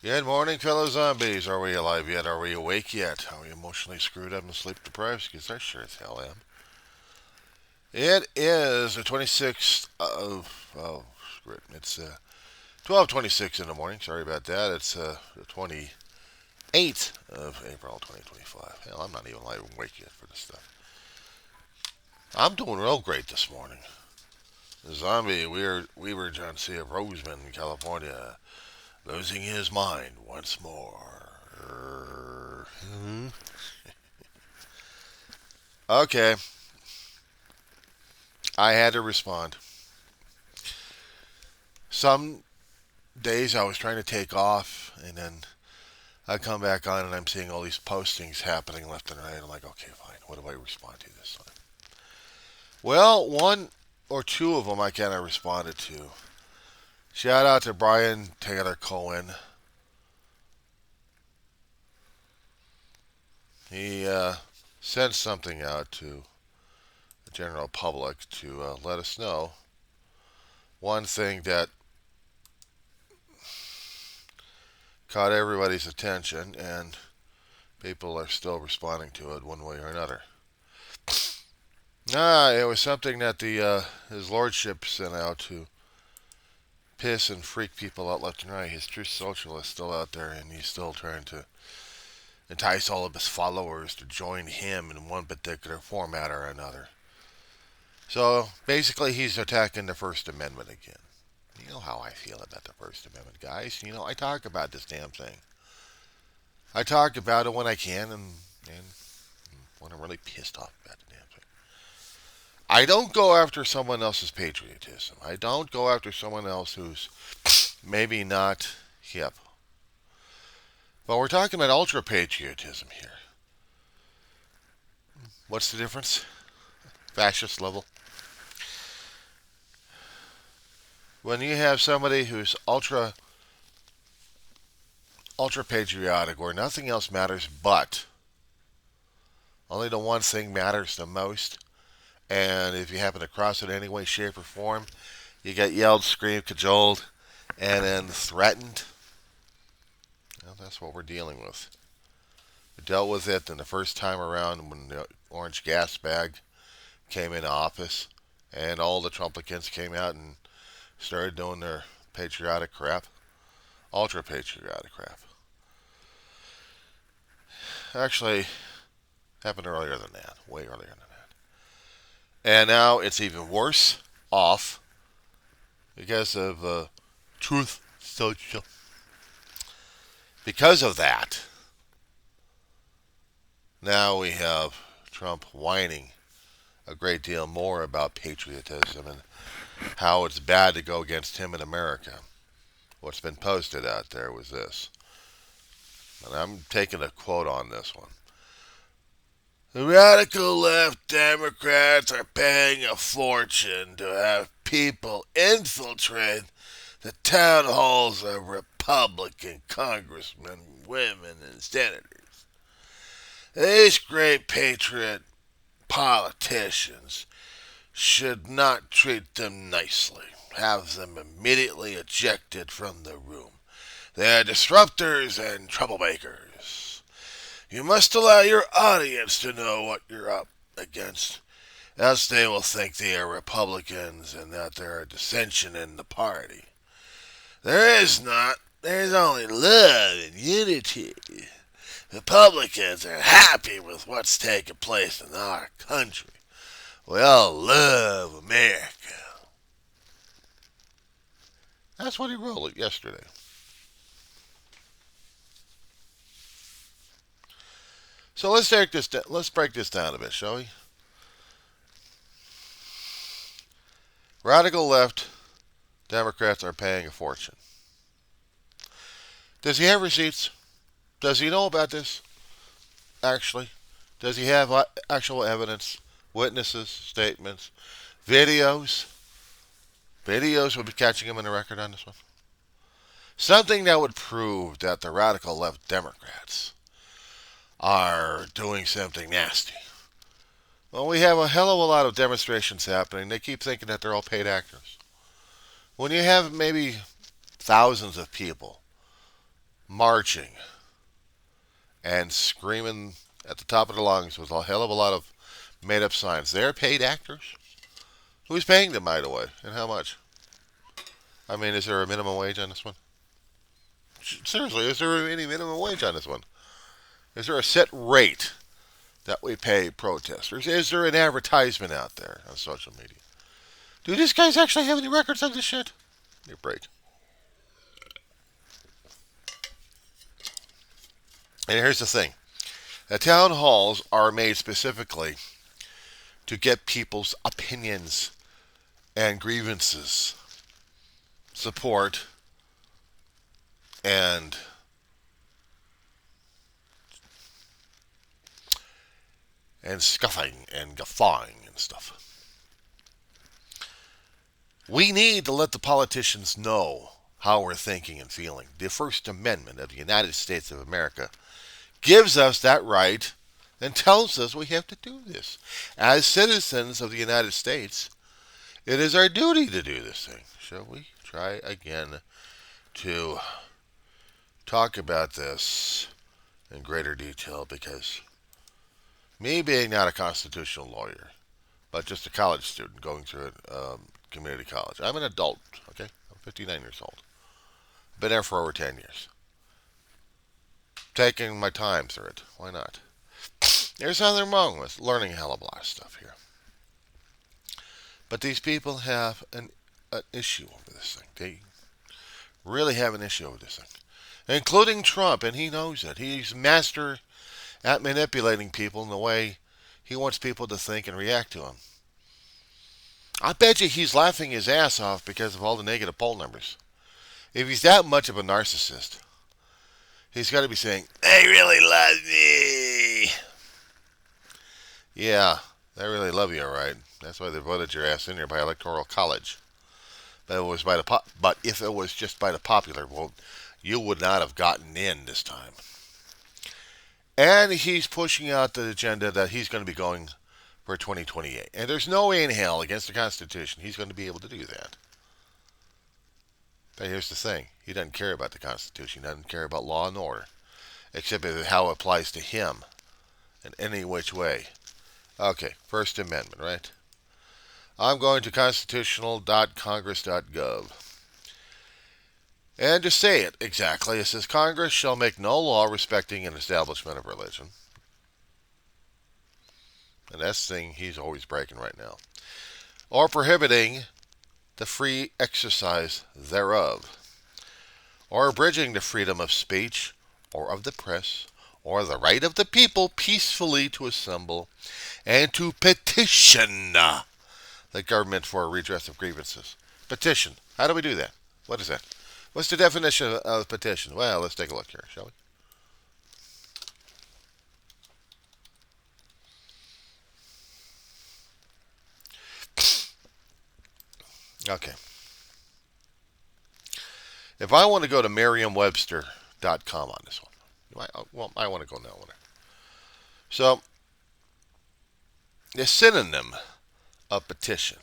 Good morning, fellow zombies. Are we alive yet? Are we awake yet? Are we emotionally screwed up and sleep deprived? Because I sure as hell am. It is the 26th of... Oh, screw it. It's 12:26 in the morning. Sorry about that. It's the 28th of April 2025. Hell, I'm not even awake yet for this stuff. I'm doing real great this morning. The zombie, we were John C. of Roseman, California, losing his mind once more. Okay, I had to respond. Some days I was trying to take off, and then I come back on and I'm seeing all these postings happening left and right. I'm like, okay, fine. What do I respond to this time? Well, one or two of them I kind of responded to. Shout out to Brian Taylor Cohen. He sent something out to the general public to let us know one thing that caught everybody's attention, and people are still responding to it one way or another. It was something that the his lordship sent out to piss and freak people out left and right. His true social is still out there, and he's still trying to entice all of his followers to join him in one particular format or another. So basically, he's attacking the First Amendment again. You know how I feel about the First Amendment, guys. I talk about this damn thing. I talk about it when I can, and when I'm really pissed off about the damn thing. I don't go after someone else's patriotism. I don't go after someone else who's maybe not hip. But we're talking about ultra patriotism here. What's the difference? Fascist level. When you have somebody who's ultra patriotic, where nothing else matters but only the one thing matters the most, and if you happen to cross it in any way, shape, or form, you get yelled, screamed, cajoled, and then threatened. Well, that's what we're dealing with. We dealt with it in the first time around when the orange gas bag came into office, and all the Trumplicans came out and started doing their patriotic crap, ultra patriotic crap. Actually, happened earlier than that, way earlier than that. And now it's even worse off because of Truth Social. Because of that, now we have Trump whining a great deal more about patriotism and how it's bad to go against him in America. What's been posted out there was this, and I'm taking a quote on this one. The radical left Democrats are paying a fortune to have people infiltrate the town halls of Republican congressmen, women, and senators. These great patriot politicians should not treat them nicely, have them immediately ejected from the room. They are disruptors and troublemakers. You must allow your audience to know what you're up against, else they will think they are Republicans and that there are dissension in the party. There is not. There is only love and unity. Republicans are happy with what's taking place in our country. We all love America. That's what he wrote yesterday. So let's break this down a bit, shall we? Radical left Democrats are paying a fortune. Does he have receipts? Does he know about this? Actually, does he have actual evidence, witnesses, statements, videos? Videos would be catching him in the record on this one. Something that would prove that the radical left Democrats are doing something nasty. Well, we have a hell of a lot of demonstrations happening. They keep thinking that they're all paid actors. When you have maybe thousands of people marching and screaming at the top of their lungs with a hell of a lot of made up signs. They're paid actors. Who's paying them, by the way, and how much? I mean, is there a minimum wage on this one? Seriously, is there any minimum wage on this one? Is there a set rate that we pay protesters? Is there an advertisement out there on social media? Do these guys actually have any records of this shit? Give me a break. And here's the thing. The town halls are made specifically to get people's opinions and grievances, support, and scuffing and guffawing and stuff. We need to let the politicians know how we're thinking and feeling. The First Amendment of the United States of America gives us that right and tells us we have to do this. As citizens of the United States, it is our duty to do this thing. Shall we try again to talk about this in greater detail? Because me being not a constitutional lawyer, but just a college student going through community college, I'm an adult, okay? I'm 59 years old. Been there for over 10 years. Taking my time through it. Why not? There's nothing wrong with learning a hell of a lot of stuff here. But these people have an issue over this thing. They really have an issue over this thing. Including Trump, and he knows it. He's master at manipulating people in the way he wants people to think and react to him. I bet you he's laughing his ass off because of all the negative poll numbers. If he's that much of a narcissist, he's got to be saying, "They really love me." Yeah, they really love you, all right. That's why they voted your ass in here by electoral college. But if it was just by the popular vote, you would not have gotten in this time. And he's pushing out the agenda that he's going to be going for 2028. And there's no way in hell against the Constitution he's going to be able to do that. But here's the thing. He doesn't care about the Constitution. He doesn't care about law and order. Except how it applies to him in any which way. Okay, First Amendment, right? I'm going to constitutional.congress.gov. And to say it exactly, it says Congress shall make no law respecting an establishment of religion. And that's the thing he's always breaking right now. Or prohibiting the free exercise thereof. Or abridging the freedom of speech or of the press or the right of the people peacefully to assemble and to petition the government for a redress of grievances. Petition. How do we do that? What is that? What's the definition of petition? Well, let's take a look here, shall we? Okay. If I want to go to Merriam-Webster.com on this one, I want to go now. So, the synonym of petition.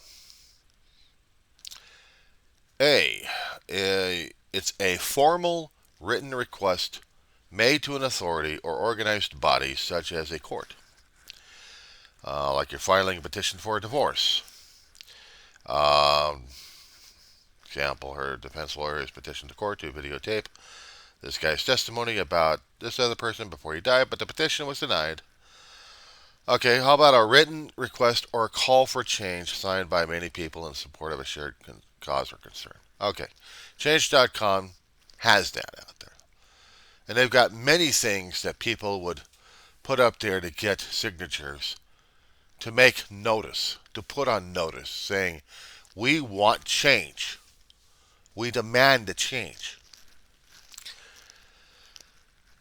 It's a formal written request made to an authority or organized body such as a court. Like you're filing a petition for a divorce. Example, her defense lawyer has petitioned the court to videotape this guy's testimony about this other person before he died, but the petition was denied. Okay, how about a written request or a call for change signed by many people in support of a shared cause or concern? Okay, Change.com has that out there. And they've got many things that people would put up there to get signatures, to make notice, to put on notice, saying, we want change. We demand a change.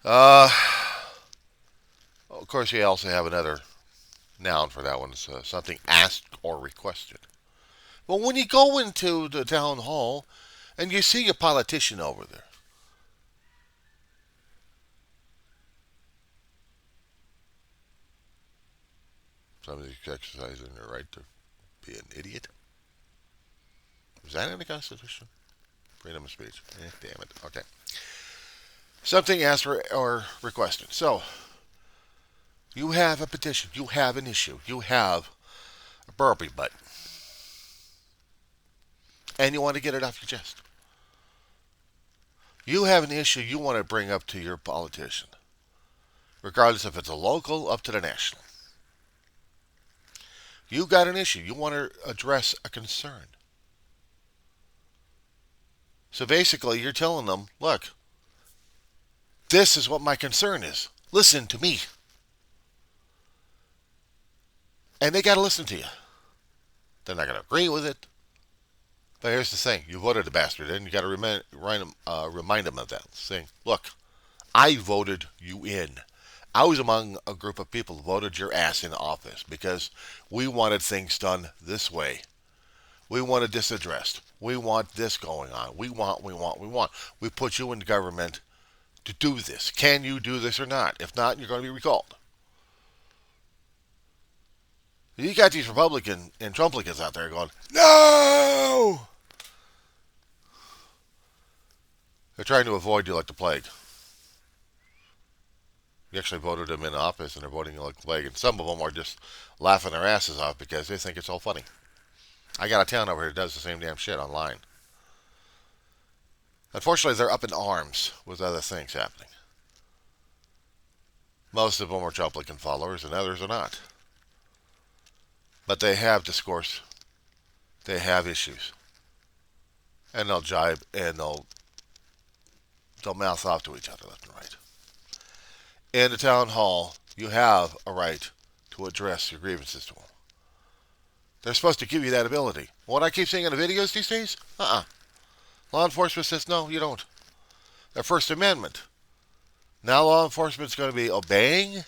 Of course, you also have another noun for that one. It's something asked or requested. But when you go into the town hall and you see a politician over there, somebody's exercising their right to be an idiot. Is that in the Constitution? Freedom of speech. Damn it. Okay. Something asked for or requested. So, you have a petition. You have an issue. You have a burpee butt. And you want to get it off your chest. You have an issue you want to bring up to your politician, regardless if it's a local up to the national. You got an issue. You want to address a concern. So basically, you're telling them, look, this is what my concern is. Listen to me. And they got to listen to you. They're not going to agree with it. But here's the thing. You voted the bastard in. You got to remind them of that. Saying, look, I voted you in. I was among a group of people who voted your ass in office because we wanted things done this way. We wanted this addressed. We want this going on. We want. We put you in government to do this. Can you do this or not? If not, you're going to be recalled. You got these Republican and Trumplicans out there going, no! They're trying to avoid you like the plague. You actually voted them in office and they're voting you like the plague. And some of them are just laughing their asses off because they think it's all funny. I got a town over here that does the same damn shit online. Unfortunately, they're up in arms with other things happening. Most of them are Trumplican followers and others are not. But they have discourse. They have issues. And they'll jibe and they'll mouth off to each other left and right. In the town hall, you have a right to address your grievances to them. They're supposed to give you that ability. What I keep seeing in the videos these days? Law enforcement says, no, you don't. Their First Amendment. Now law enforcement's going to be obeying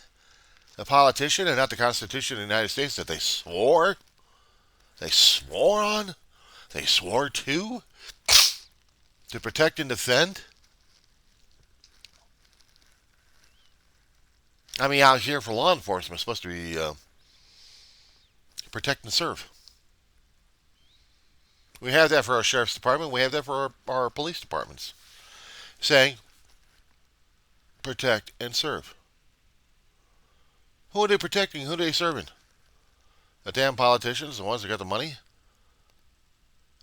the politician and not the Constitution of the United States that they swore on, they swore to protect and defend. I mean, out here for law enforcement, it's supposed to be protect and serve. We have that for our sheriff's department. We have that for our police departments. Saying, protect and serve. Who are they protecting? Who are they serving? The damn politicians, the ones that got the money?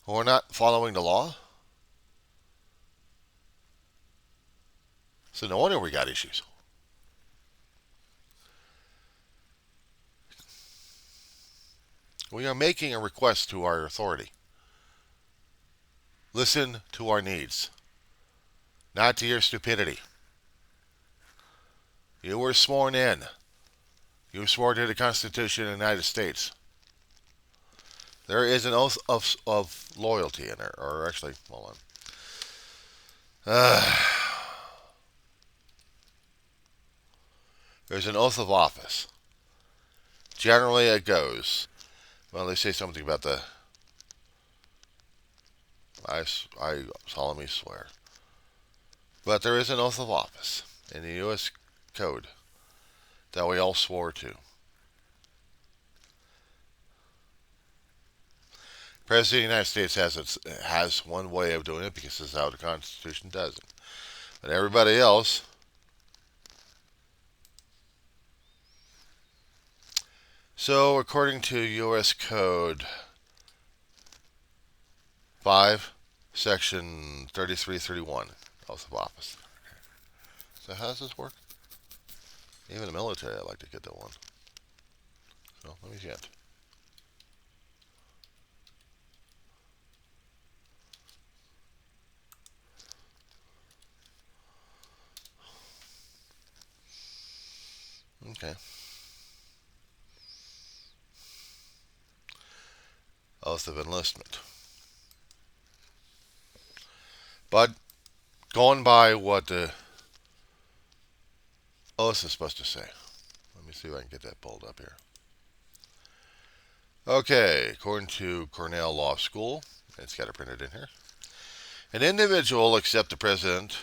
Who are not following the law? So no wonder we got issues. We are making a request to our authority. Listen to our needs, not to your stupidity. You were sworn in. You swore to the Constitution of the United States. There is an oath of loyalty in there. Or actually, hold on. There's an oath of office. Generally, it goes, well, they say something about the, I solemnly swear. But there is an oath of office in the U.S. Code that we all swore to. The President of the United States has one way of doing it because this is how the Constitution does it. But everybody else, so according to U.S. Code 5, Section 3331, Oath of Office. So how does this work? Even the military, I'd like to get that one. So let me see it. Okay. Oath of enlistment. But going by what the oath is supposed to say. Let me see if I can get that pulled up here. Okay, according to Cornell Law School, it's got it printed in here. An individual except the president,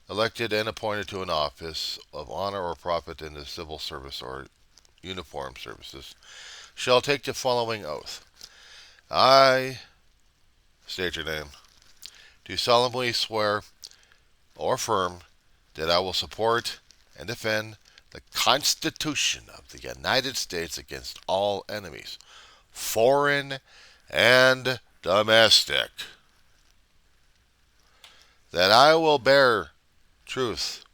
elected and appointed to an office of honor or profit in the civil service or uniformed services, shall take the following oath. I, state your name, do solemnly swear or affirm that I will support and defend the Constitution of the United States against all enemies, foreign and domestic. That I will bear truth,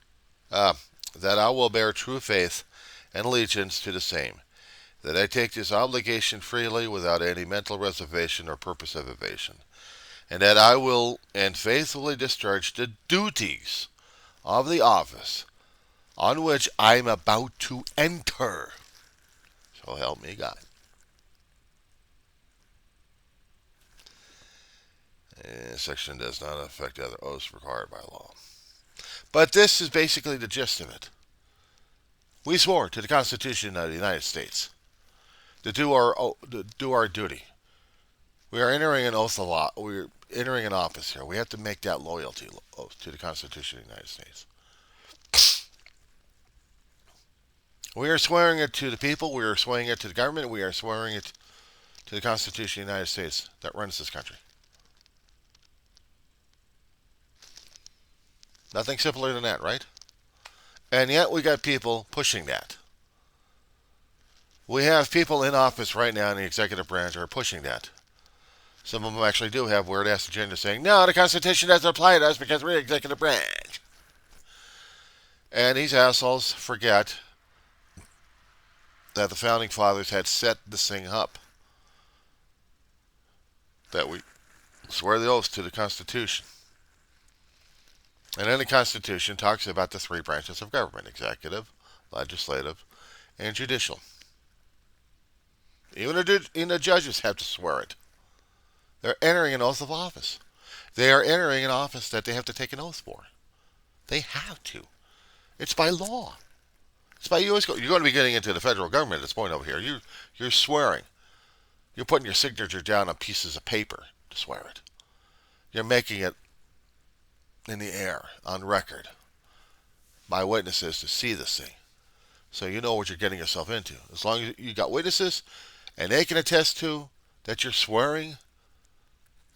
that I will bear true faith and allegiance to the same. That I take this obligation freely without any mental reservation or purpose of evasion. And that I will and faithfully discharge the duties of the office on which I am about to enter. So help me God. This section does not affect other oaths required by law. But this is basically the gist of it. We swore to the Constitution of the United States to do our duty. We are entering an oath of law. We're entering an office here. We have to make that loyalty oath to the Constitution of the United States. We are swearing it to the people. We are swearing it to the government. We are swearing it to the Constitution of the United States that runs this country. Nothing simpler than that, right? And yet we got people pushing that. We have people in office right now in the executive branch who are pushing that. Some of them actually do have weird-ass agendas saying, no, the Constitution doesn't apply to us because we're the executive branch. And these assholes forget that the Founding Fathers had set this thing up. That we swear the oath to the Constitution. And then the Constitution talks about the three branches of government: executive, legislative, and judicial. Even the judges have to swear it. They're entering an oath of office. They are entering an office that they have to take an oath for. They have to. It's by law. It's by U.S. You're going to be getting into the federal government at this point over here. You're swearing. You're putting your signature down on pieces of paper to swear it. You're making it in the air, on record, by witnesses to see this thing. So you know what you're getting yourself into. As long as you got witnesses and they can attest to that you're swearing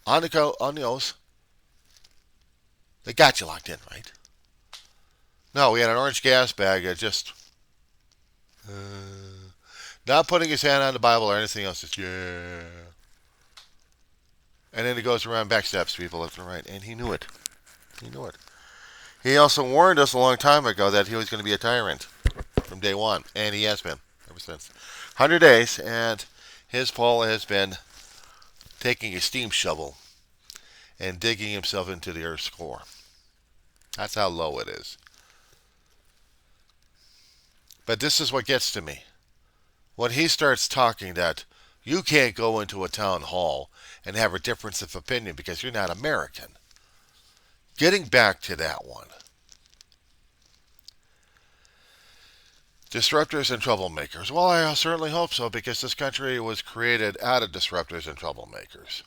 on the oath, they got you locked in, right? No, we had an orange gas bag that just not putting his hand on the Bible or anything else. Just, yeah. And then he goes around, backstabs people left and right. And he knew it. He knew it. He also warned us a long time ago that he was going to be a tyrant from day one. And he has been ever since. 100 days, and his Paul has been taking a steam shovel and digging himself into the earth's core. That's how low it is. But this is what gets to me. When he starts talking that you can't go into a town hall and have a difference of opinion because you're not American. Getting back to that one. Disruptors and troublemakers. Well, I certainly hope so, because this country was created out of disruptors and troublemakers.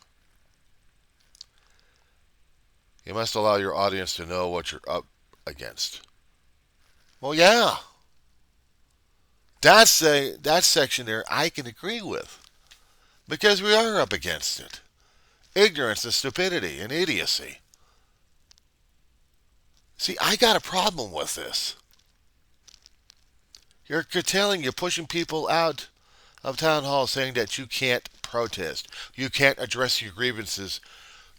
You must allow your audience to know what you're up against. Well, yeah. That section there I can agree with. Because we are up against it. Ignorance and stupidity and idiocy. See, I got a problem with this. You're curtailing, you're pushing people out of town hall saying that you can't protest. You can't address your grievances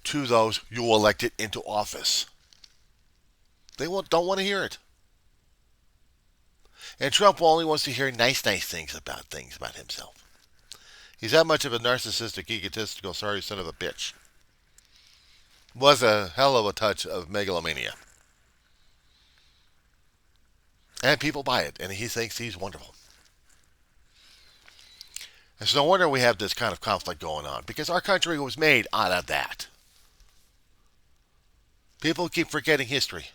to those you elected into office. They don't want to hear it. And Trump only wants to hear nice things about himself. He's that much of a narcissistic, egotistical, sorry son of a bitch. Was a hell of a touch of megalomania. And people buy it, and he thinks he's wonderful. It's no wonder we have this kind of conflict going on, because our country was made out of that. People keep forgetting history.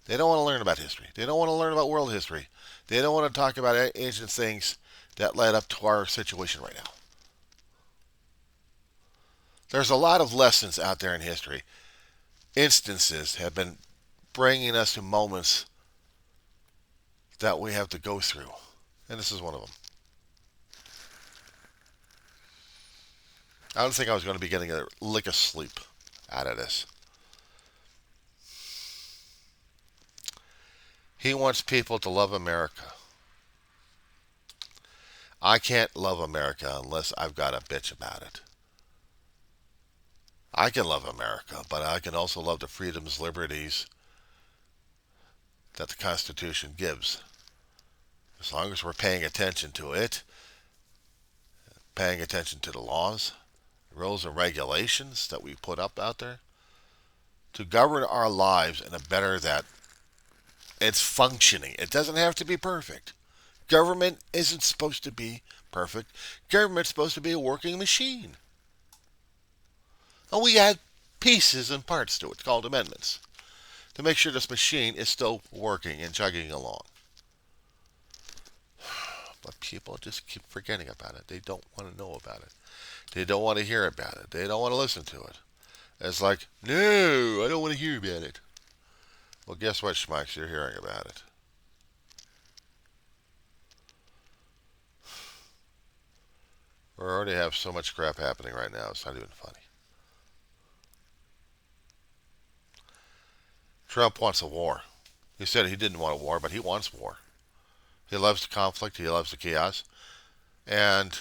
They don't want to learn about history. They don't want to learn about world history. They don't want to talk about ancient things that led up to our situation right now. There's a lot of lessons out there in history. Instances have been bringing us to moments that we have to go through. And this is one of them. I don't think I was going to be getting a lick of sleep out of this. He wants people to love America. I can't love America unless I've got a bitch about it. I can love America, but I can also love the freedoms, liberties that the Constitution gives. As long as we're paying attention to it, paying attention to the laws, rules, and regulations that we put up out there to govern our lives in a better that it's functioning. It doesn't have to be perfect. Government isn't supposed to be perfect. Government's supposed to be a working machine. And we add pieces and parts to it called amendments to make sure this machine is still working and chugging along. But people just keep forgetting about it. They don't want to know about it. They don't want to hear about it. They don't want to listen to it. It's like, no, I don't want to hear about it. Well, guess what, schmucks? You're hearing about it. We already have so much crap happening right now, it's not even funny. Trump wants a war. He said he didn't want a war, but he wants war. He loves the conflict. He loves the chaos. And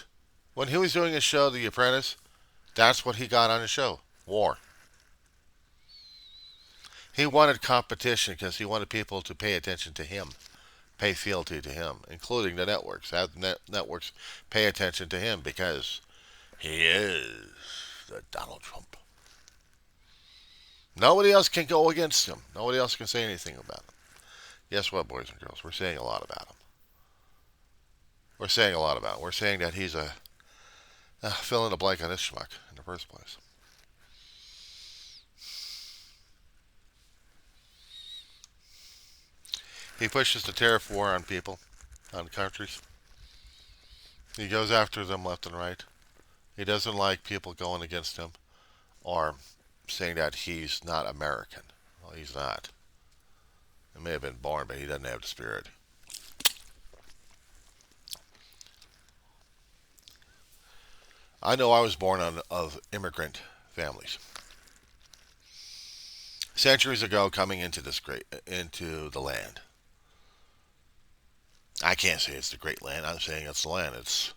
when he was doing his show, The Apprentice, that's what he got on his show. War. He wanted competition because he wanted people to pay attention to him, pay fealty to him, including the networks. Have the networks pay attention to him because he is the Donald Trump. Nobody else can go against him. Nobody else can say anything about him. Guess what, boys and girls? We're saying a lot about him. We're saying a lot about him. We're saying that he's a fill in the blank on this schmuck in the first place. He pushes the tariff war on people, on countries. He goes after them left and right. He doesn't like people going against him or saying that he's not American. Well, he's not. He may have been born, but he doesn't have the spirit. I know I was born of immigrant families. Centuries ago, coming into the land. I can't say it's the great land. I'm saying it's the land. It's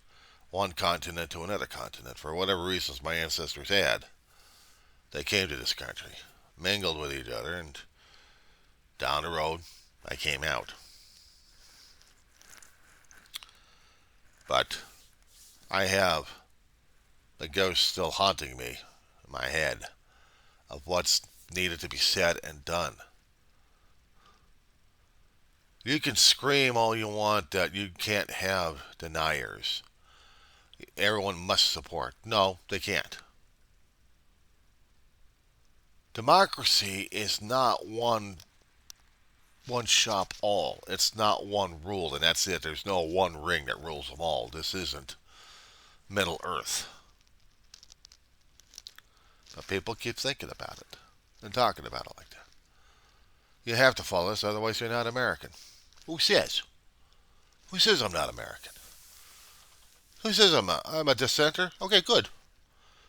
one continent to another continent. For whatever reasons my ancestors had, they came to this country, mingled with each other, and down the road, I came out. But I have the ghost still haunting me in my head of what's needed to be said and done. You can scream all you want that you can't have deniers. Everyone must support. No, they can't. Democracy is not one shop all. It's not one rule, and that's it. There's no one ring that rules them all. This isn't Middle Earth. But people keep thinking about it and talking about it like that. You have to follow this, otherwise you're not American. Who says? Who says I'm not American? Who says I'm a dissenter? Okay, good.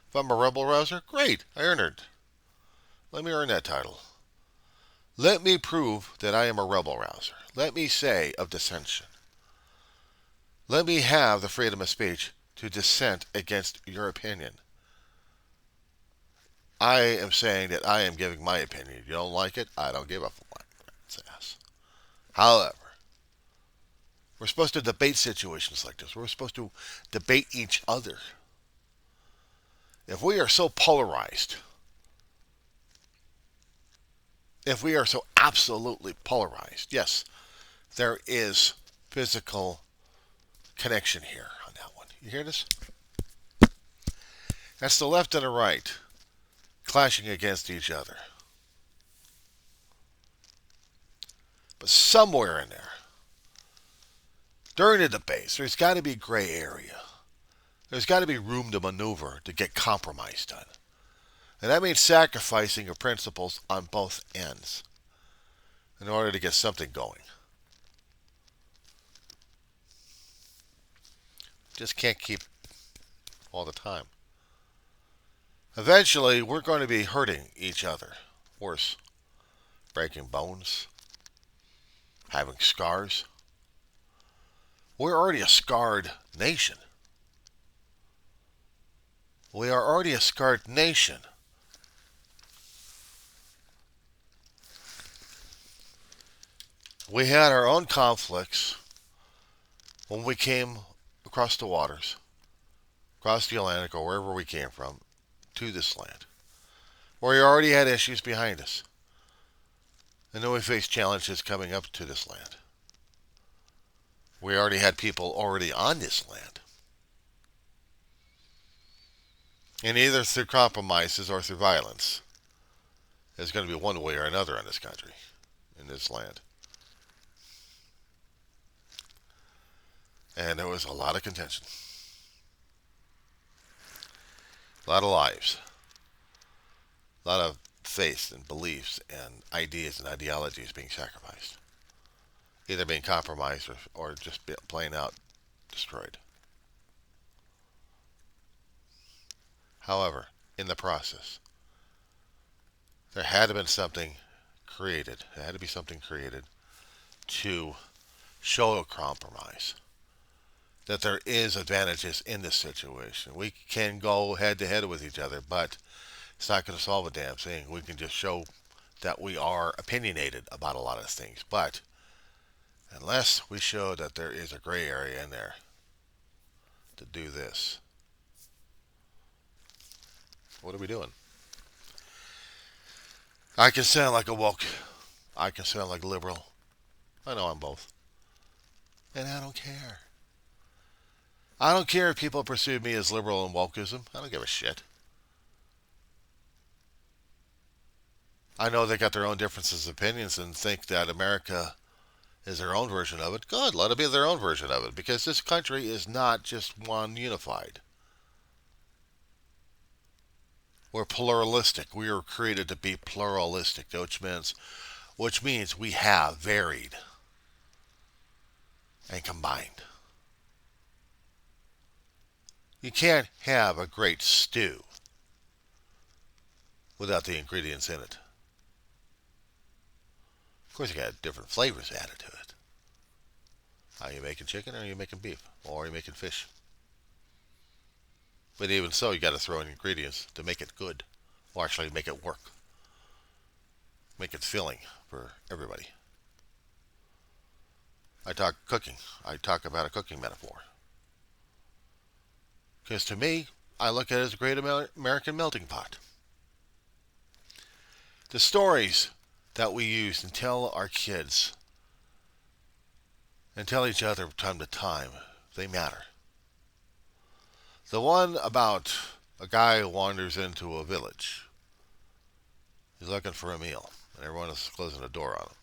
If I'm a rebel rouser, great. I earned it. Let me earn that title. Let me prove that I am a rebel rouser. Let me say of dissension. Let me have the freedom of speech to dissent against your opinion. I am saying that I am giving my opinion. You don't like it? I don't give a flying rat's ass. However, we're supposed to debate situations like this. We're supposed to debate each other. If we are so polarized, if we are so absolutely polarized, yes, there is physical connection here on that one. You hear this? That's the left and the right clashing against each other. But somewhere in there, during the debates, there's got to be gray area. There's got to be room to maneuver to get compromise done. And that means sacrificing your principles on both ends in order to get something going. Just can't keep all the time. Eventually, we're going to be hurting each other. Worse, breaking bones, having scars. We're already a scarred nation. We are already a scarred nation. We had our own conflicts when we came across the waters, across the Atlantic or wherever we came from, to this land, where we already had issues behind us. And then we faced challenges coming up to this land. We already had people already on this land. And either through compromises or through violence, there's going to be one way or another in this country, in this land. And there was a lot of contention. A lot of lives. A lot of faith and beliefs and ideas and ideologies being sacrificed. Either being compromised or just plain out destroyed. However, in the process, there had to have been something created. There had to be something created to show a compromise. That there is advantages in this situation. We can go head to head with each other, but it's not going to solve a damn thing. We can just show that we are opinionated about a lot of things. But unless we show that there is a gray area in there to do this, what are we doing? I can sound like a woke. I can sound like a liberal. I know I'm both. And I don't care. I don't care if people perceive me as liberal and wokeism. I don't give a shit. I know they got their own differences of opinions and think that America is their own version of it. Good, let it be their own version of it. Because this country is not just one unified. We're pluralistic. We were created to be pluralistic, which means we have varied and combined. You can't have a great stew without the ingredients in it. Of course, you got different flavors added to it. Are you making chicken or are you making beef? Or are you making fish? But even so, you got to throw in ingredients to make it good. Or actually make it work. Make it filling for everybody. I talk cooking. I talk about a cooking metaphor. Because to me, I look at it as a great American melting pot. The stories that we use and tell our kids and tell each other from time to time, they matter. The one about a guy who wanders into a village. He's looking for a meal, and everyone is closing the door on him.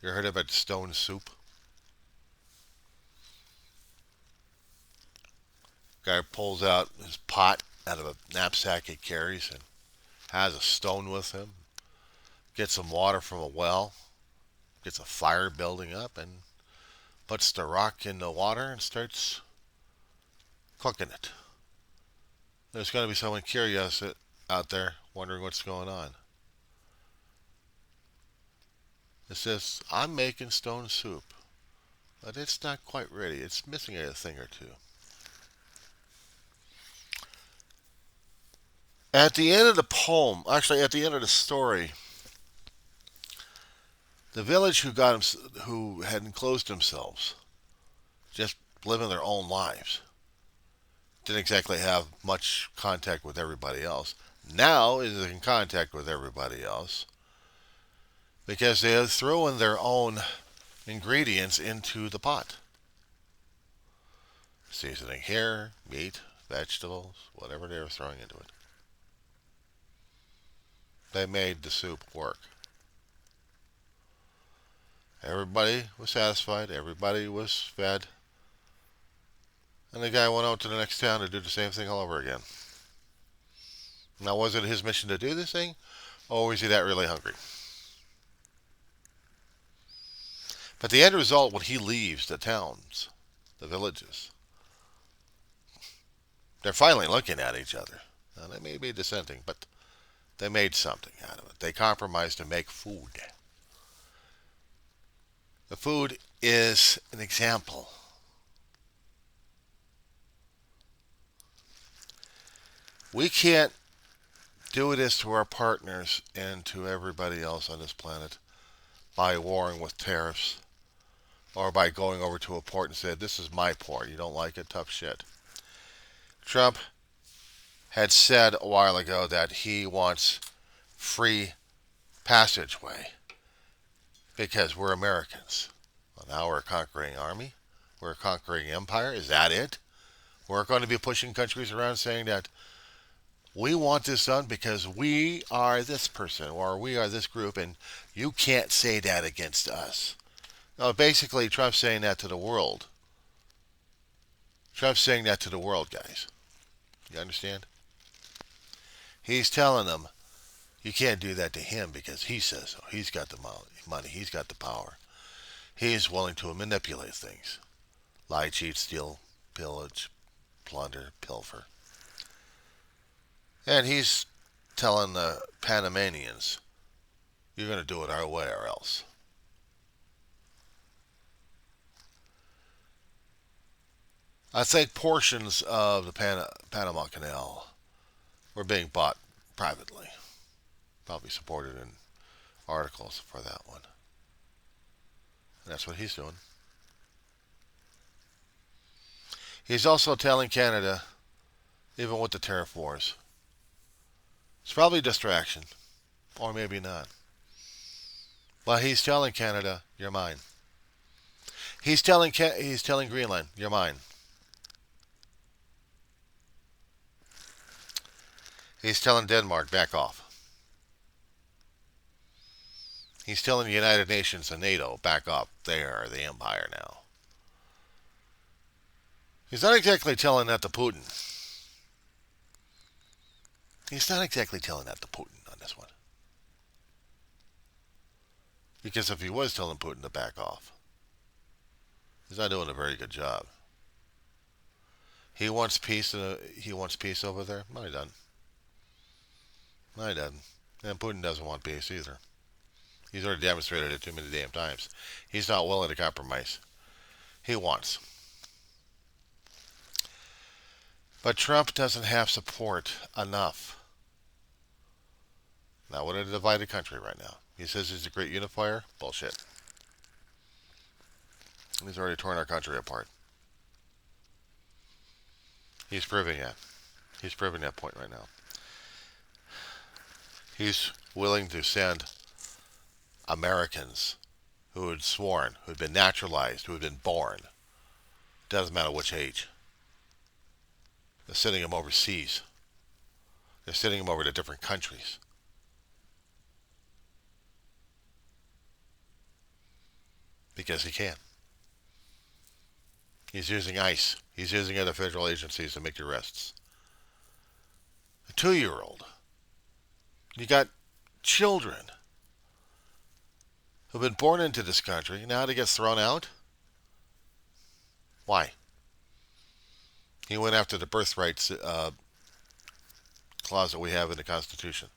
You ever heard about stone soup? Guy pulls out his pot out of a knapsack he carries and has a stone with him. Gets some water from a well. Gets a fire building up and puts the rock in the water and starts cooking it. There's going to be someone curious out there wondering what's going on. It says, I'm making stone soup, but it's not quite ready. It's missing a thing or two. At the end of the poem, actually at the end of the story, the village who had enclosed themselves, just living their own lives, didn't exactly have much contact with everybody else. Now is in contact with everybody else because they are throwing their own ingredients into the pot. Seasoning here, meat, vegetables, whatever they were throwing into it. They made the soup work. Everybody was satisfied. Everybody was fed. And the guy went out to the next town to do the same thing all over again. Now, was it his mission to do this thing? Or was he that really hungry? But the end result, when he leaves the towns, the villages, they're finally looking at each other. Now, they may be dissenting, but they made something out of it. They compromised to make food. The food is an example. We can't do this to our partners and to everybody else on this planet by warring with tariffs or by going over to a port and said, this is my port. You don't like it? Tough shit. Trump had said a while ago that he wants free passageway because we're Americans. Well, now we're a conquering army. We're a conquering empire. Is that it? We're going to be pushing countries around saying that we want this done because we are this person or we are this group and you can't say that against us. No, basically, Trump's saying that to the world. Trump's saying that to the world, guys. You understand? He's telling them you can't do that to him because he says so. He's got the money. He's got the power. He's willing to manipulate things. Lie, cheat, steal, pillage, plunder, pilfer. And he's telling the Panamanians, you're going to do it our way or else. I think portions of the Panama Canal were being bought privately. Probably supported in articles for that one. And that's what he's doing. He's also telling Canada, even with the tariff wars, it's probably a distraction, or maybe not. But he's telling Canada, you're mine. He's telling Greenland, you're mine. He's telling Denmark, back off. He's telling the United Nations and NATO, back off. They are the empire now. He's not exactly telling that to Putin. He's not exactly telling that to Putin on this one. Because if he was telling Putin to back off, he's not doing a very good job. He wants peace. He wants peace over there. No, he doesn't. No, he doesn't. And Putin doesn't want peace either. He's already demonstrated it too many damn times. He's not willing to compromise. He wants. But Trump doesn't have support enough. Now, we're in a divided country right now. He says he's a great unifier. Bullshit. He's already torn our country apart. He's proving that. He's proving that point right now. He's willing to send Americans who had sworn, who had been naturalized, who had been born. Doesn't matter which age. They're sending them overseas. They're sending them over to different countries. Because he can. He's using ICE. He's using other federal agencies to make arrests. A 2-year-old. You got children who've been born into this country. Now he gets thrown out? Why? He went after the birthright clause that we have in the Constitution.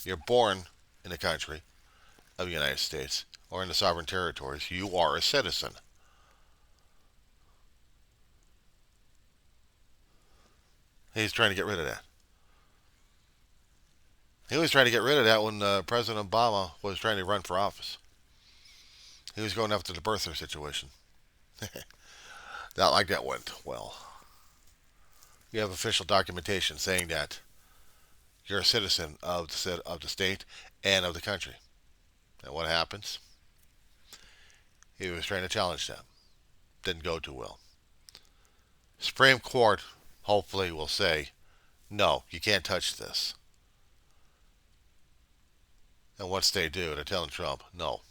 You're born in the country of the United States or in the sovereign territories. You are a citizen. He's trying to get rid of that. He was trying to get rid of that when President Obama was trying to run for office. He was going after the birther situation. Not like that went well. You have official documentation saying that you're a citizen of the state and of the country. And what happens? He was trying to challenge that. Didn't go too well. Supreme Court hopefully will say, no, you can't touch this. And once they do, they're telling Trump, no,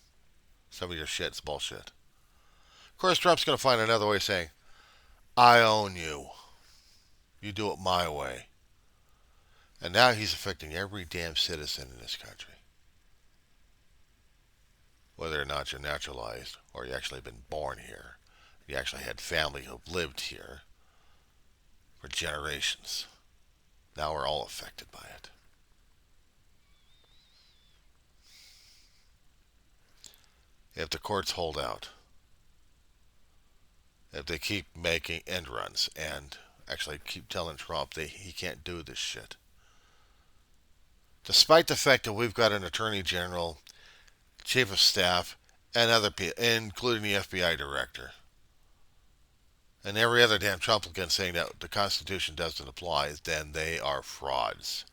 some of your shit's bullshit. Of course, Trump's going to find another way of saying, I own you. You do it my way. And now he's affecting every damn citizen in this country. Whether or not you're naturalized or you actually been born here. You actually had family who've lived here for generations. Now we're all affected by it. if the courts hold out, if they keep making end runs and actually keep telling Trump that he can't do this shit. Despite the fact that we've got an attorney general, chief of staff, and other people, including the FBI director, and every other damn Trumplican saying that the Constitution doesn't apply, then they are frauds.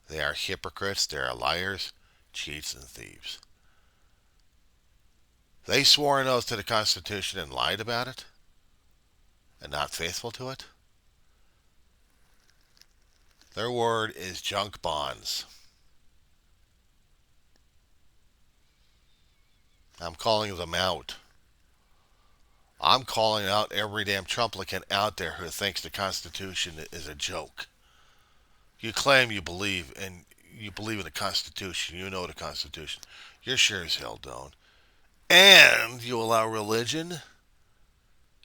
They are hypocrites, they are liars, cheats, and thieves. They swore an oath to the Constitution and lied about it, and not faithful to it. Their word is junk bonds. I'm calling them out. I'm calling out every damn Trumplican out there who thinks the Constitution is a joke. You claim you believe in the Constitution. You know the Constitution. You sure as hell don't. And you allow religion.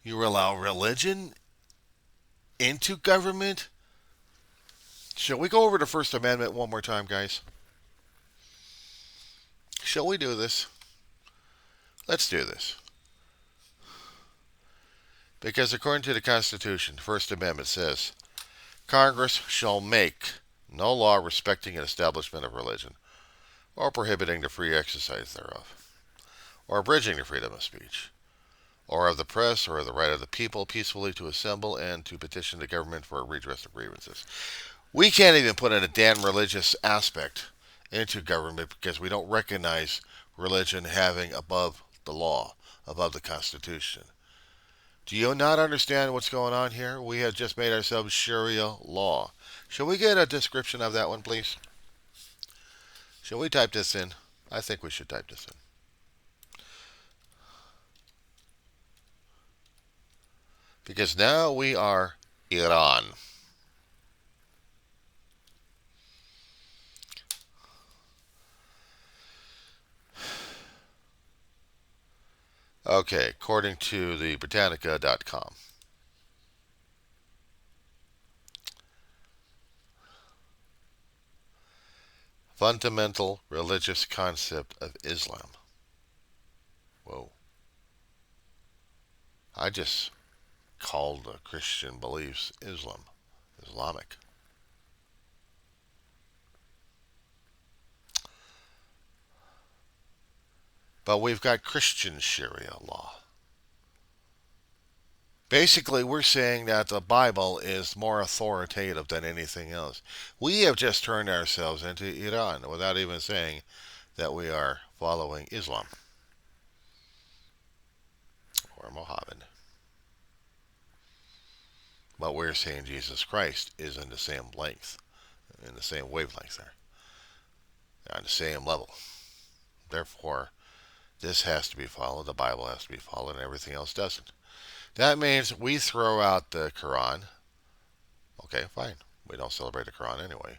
You allow religion into government. Shall we go over the First Amendment one more time, guys? Shall we do this? Let's do this. Because according to the Constitution, the First Amendment says, Congress shall make no law respecting an establishment of religion, or prohibiting the free exercise thereof, or abridging the freedom of speech, or of the press, or of the right of the people peacefully to assemble and to petition the government for a redress of grievances. We can't even put in a damn religious aspect into government because we don't recognize religion having above the law, above the Constitution. Do you not understand what's going on here? We have just made ourselves Sharia law. Shall we get a description of that one, please? Shall we type this in? I think we should type this in. Because now we are Iran. Okay, according to the Britannica.com. Fundamental religious concept of Islam. Whoa. I just called the Christian beliefs Islamic. But we've got Christian Sharia law. Basically, we're saying that the Bible is more authoritative than anything else. We have just turned ourselves into Iran without even saying that we are following Islam or Muhammad. But we're saying Jesus Christ is in the same length, in the same wavelength there, on the same level. Therefore, this has to be followed, the Bible has to be followed, and everything else doesn't. That means we throw out the Quran. Okay, fine. We don't celebrate the Quran anyway.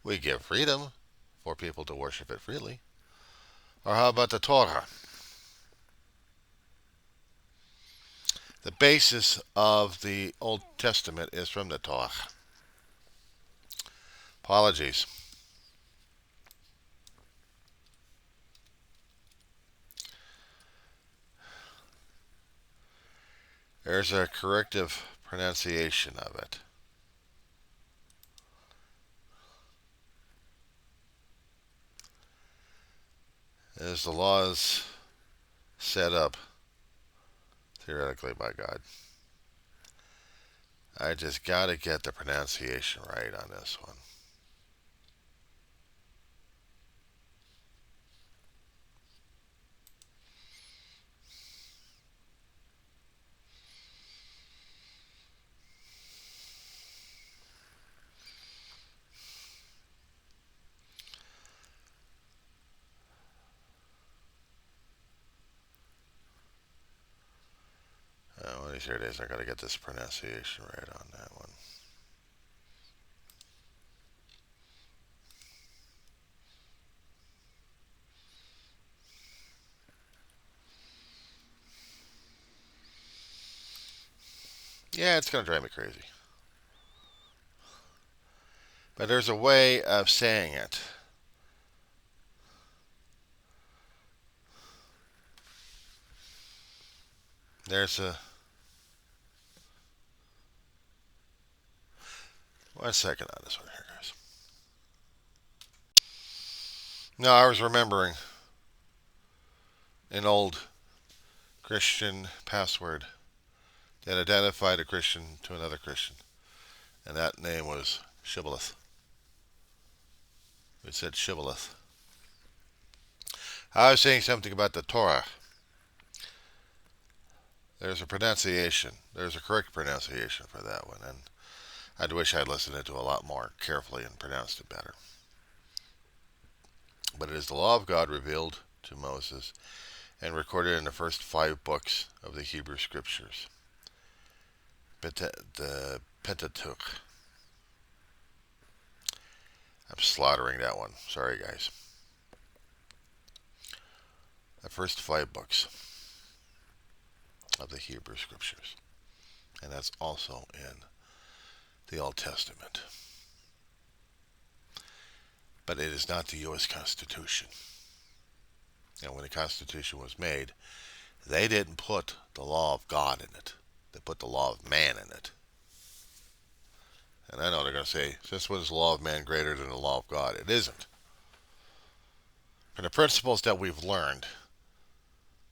We give freedom for people to worship it freely. Or how about the Torah? The basis of the Old Testament is from the Torah. Apologies. There's a corrective pronunciation of it. As the laws set up, theoretically by God. I just gotta get the pronunciation right on this one. One of these here days I gotta get this pronunciation right on that one. Yeah, it's gonna drive me crazy. But there's a way of saying it. There's a... One second on this one here, guys. No, I was remembering an old Christian password that identified a Christian to another Christian. And that name was Shibboleth. It said Shibboleth. I was saying something about the Torah. There's a pronunciation. There's a correct pronunciation for that one. And I'd wish I'd listened to it a lot more carefully and pronounced it better. But it is the law of God revealed to Moses and recorded in the first 5 books of the Hebrew Scriptures. The Pentateuch. I'm slaughtering that one. Sorry, guys. The first 5 books of the Hebrew Scriptures. And that's also in the Old Testament. But it is not the U.S. Constitution. And when the Constitution was made, they didn't put the law of God in it. They put the law of man in it. And I know they're going to say, since when is the law of man greater than the law of God? It isn't. And the principles that we've learned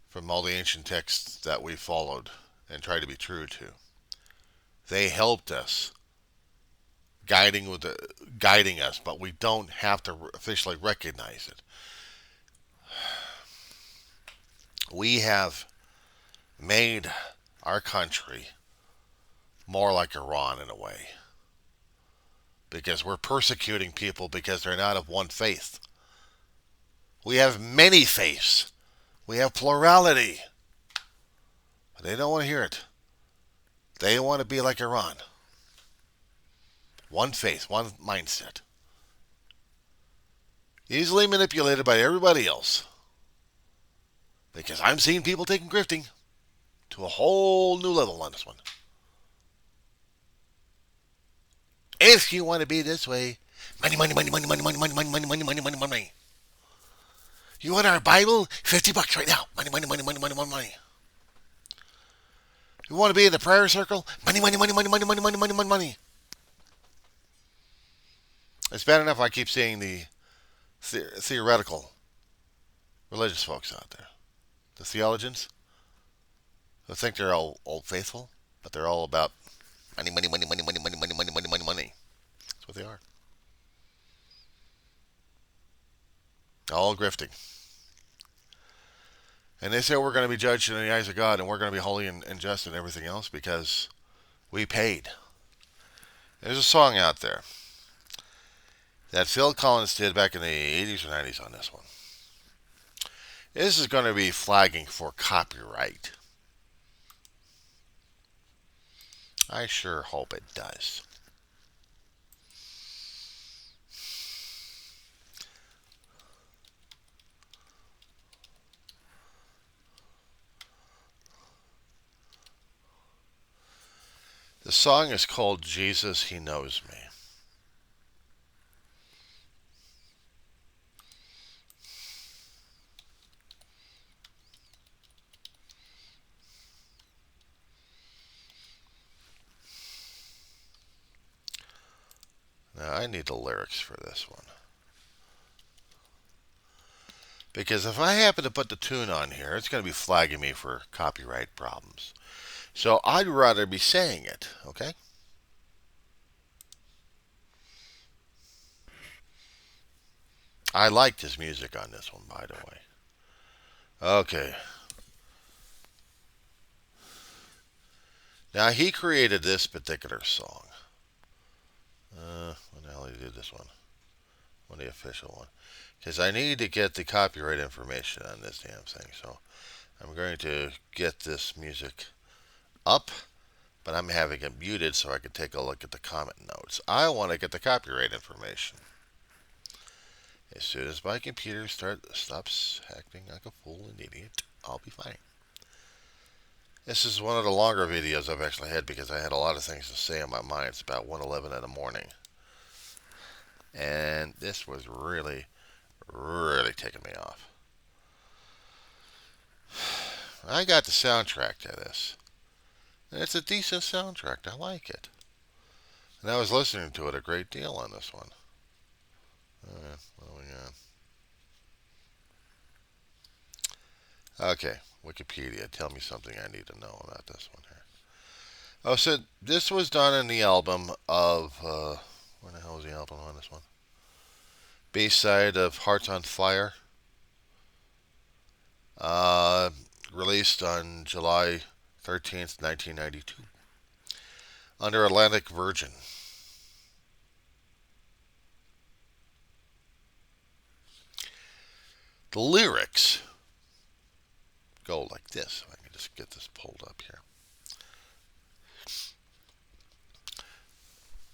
from all the ancient texts that we followed and tried to be true to, they helped us, guiding us, but we don't have to officially recognize it. We have made our country more like Iran in a way, because we're persecuting people because they're not of one faith. We have many faiths. We have plurality. But they don't want to hear it. They want to be like Iran. One faith, one mindset. Easily manipulated by everybody else. Because I'm seeing people taking grifting to a whole new level on this one. If you want to be this way, money, money, money, money, money, money, money, money, money, money, money, money, money. You want our Bible? $50 right now. Money, money, money, money, money, money, money. You want to be in the prayer circle? Money, money, money, money, money, money, money, money, money, money. It's bad enough I keep seeing the theoretical religious folks out there. The theologians who think they're all old faithful, but they're all about money, money, money, money, money, money, money, money, money, money, money. That's what they are. All grifting. And they say we're going to be judged in the eyes of God and we're going to be holy and just and everything else because we paid. There's a song out there that Phil Collins did back in the 80s or 90s on this one. This is going to be flagging for copyright. I sure hope it does. The song is called Jesus, He Knows Me. Now, I need the lyrics for this one. Because if I happen to put the tune on here, it's going to be flagging me for copyright problems. So I'd rather be saying it, okay? I liked his music on this one, by the way. Okay. Now, he created this particular song. When the hell did he do this one? Well, the official one. Because I need to get the copyright information on this damn thing. So I'm going to get this music up, but I'm having it muted so I can take a look at the comment notes. I want to get the copyright information. As soon as my computer stops acting like a fool and idiot, I'll be fine. This is one of the longer videos I've actually had because I had a lot of things to say on my mind. It's about 1:11 in the morning. And this was really, really taking me off. I got the soundtrack to this. And it's a decent soundtrack. I like it. And I was listening to it a great deal on this one. What do we got? Okay, Wikipedia. Tell me something I need to know about this one here. Oh, so this was done in the album of, where the hell is the album on this one? B-side of Hearts on Fire. Uh, Released on July 13th, 1992. Under Atlantic Virgin. The lyrics go like this. If I can just get this pulled up here.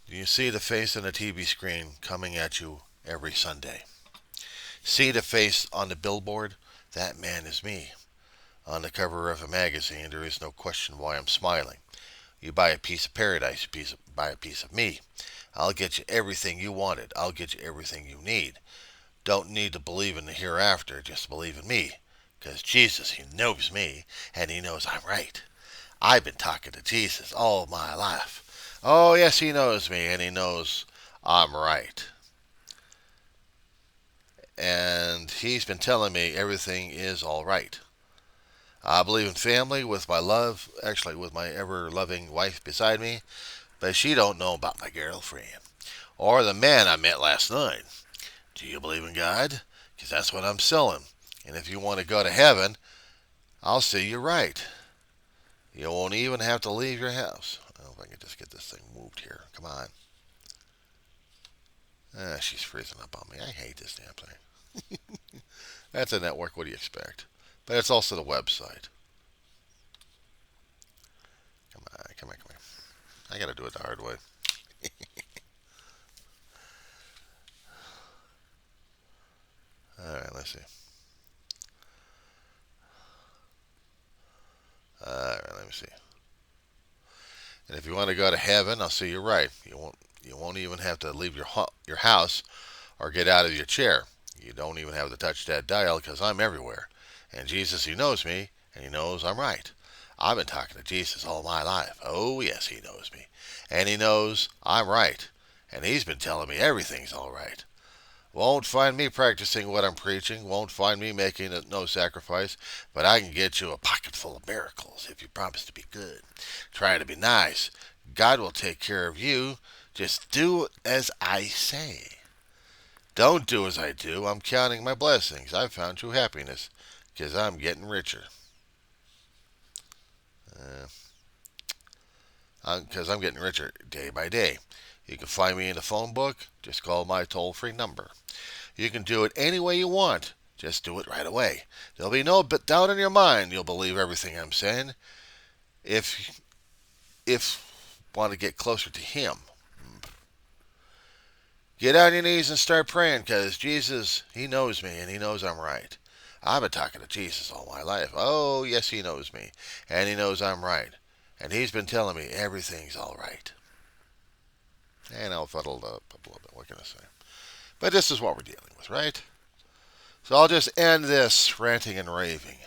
You see the face on the TV screen coming at you every Sunday. See the face on the billboard? That man is me. On the cover of a magazine, there is no question why I'm smiling. You buy a piece of paradise, buy a piece of me. I'll get you everything you wanted. I'll get you everything you need. Don't need to believe in the hereafter, just believe in me. Because Jesus, he knows me, and he knows I'm right. I've been talking to Jesus all my life. Oh, yes, he knows me, and he knows I'm right. And he's been telling me everything is all right. I believe in family with my love, actually with my ever-loving wife beside me, but she don't know about my girlfriend. Or the man I met last night. Do you believe in God? Because that's what I'm selling. And if you want to go to heaven, I'll see you right. You won't even have to leave your house. I don't know if I can just get this thing moved here. Come on. She's freezing up on me. I hate this damn thing. That's a network. What do you expect? But it's also the website. Come on, come on, come on. I gotta do it the hard way. Alright, let's see. Alright, let me see. And if you want to go to heaven, I'll see you right. You won't even have to leave your house or get out of your chair. You don't even have to touch that dial because I'm everywhere. And Jesus, he knows me, and he knows I'm right. I've been talking to Jesus all my life. Oh, yes, he knows me. And he knows I'm right. And he's been telling me everything's all right. Won't find me practicing what I'm preaching. Won't find me making no sacrifice. But I can get you a pocket full of miracles if you promise to be good. Try to be nice. God will take care of you. Just do as I say. Don't do as I do. I'm counting my blessings. I've found true happiness because I'm getting richer. Because I'm getting richer day by day. You can find me in the phone book. Just call my toll-free number. You can do it any way you want. Just do it right away. There'll be no doubt in your mind you'll believe everything I'm saying. If want to get closer to him, get on your knees and start praying because Jesus, he knows me and he knows I'm right. I've been talking to Jesus all my life. Oh, yes, he knows me and he knows I'm right. And he's been telling me everything's all right. And I'll fuddle up a little bit. What can I say? But this is what we're dealing with, right? So I'll just end this ranting and raving.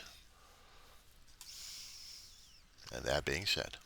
And that being said,